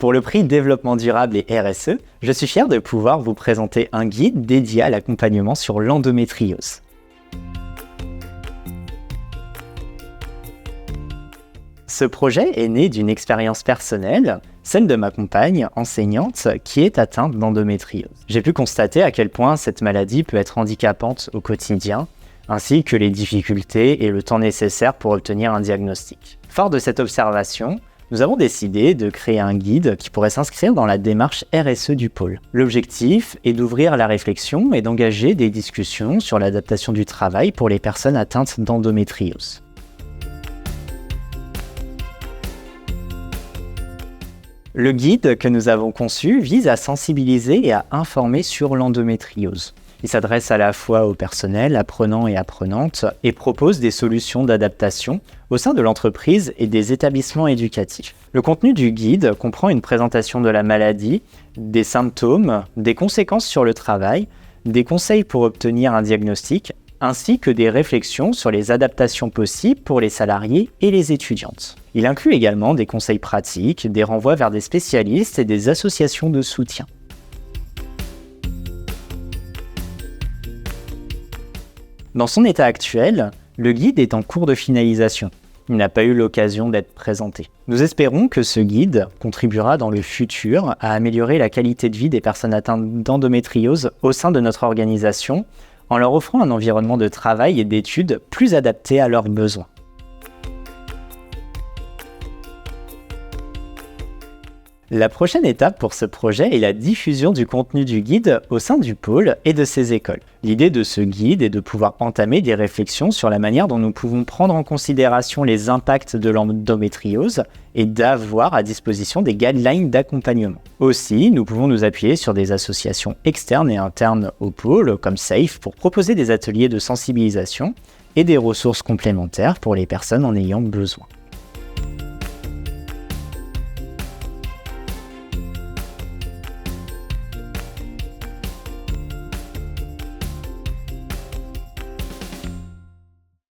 Pour le prix Développement durable et RSE, je suis fier de pouvoir vous présenter un guide dédié à l'accompagnement sur l'endométriose. Ce projet est né d'une expérience personnelle, celle de ma compagne, enseignante, qui est atteinte d'endométriose. J'ai pu constater à quel point cette maladie peut être handicapante au quotidien, ainsi que les difficultés et le temps nécessaire pour obtenir un diagnostic. Fort de cette observation, nous avons décidé de créer un guide qui pourrait s'inscrire dans la démarche RSE du pôle. L'objectif est d'ouvrir la réflexion et d'engager des discussions sur l'adaptation du travail pour les personnes atteintes d'endométriose. Le guide que nous avons conçu vise à sensibiliser et à informer sur l'endométriose. Il s'adresse à la fois au personnel, apprenants et apprenantes, et propose des solutions d'adaptation au sein de l'entreprise et des établissements éducatifs. Le contenu du guide comprend une présentation de la maladie, des symptômes, des conséquences sur le travail, des conseils pour obtenir un diagnostic, ainsi que des réflexions sur les adaptations possibles pour les salariés et les étudiantes. Il inclut également des conseils pratiques, des renvois vers des spécialistes et des associations de soutien. Dans son état actuel, le guide est en cours de finalisation. Il n'a pas eu l'occasion d'être présenté. Nous espérons que ce guide contribuera dans le futur à améliorer la qualité de vie des personnes atteintes d'endométriose au sein de notre organisation, en leur offrant un environnement de travail et d'études plus adapté à leurs besoins. La prochaine étape pour ce projet est la diffusion du contenu du guide au sein du pôle et de ses écoles. L'idée de ce guide est de pouvoir entamer des réflexions sur la manière dont nous pouvons prendre en considération les impacts de l'endométriose et d'avoir à disposition des guidelines d'accompagnement. Aussi, nous pouvons nous appuyer sur des associations externes et internes au pôle, comme SAFE, pour proposer des ateliers de sensibilisation et des ressources complémentaires pour les personnes en ayant besoin.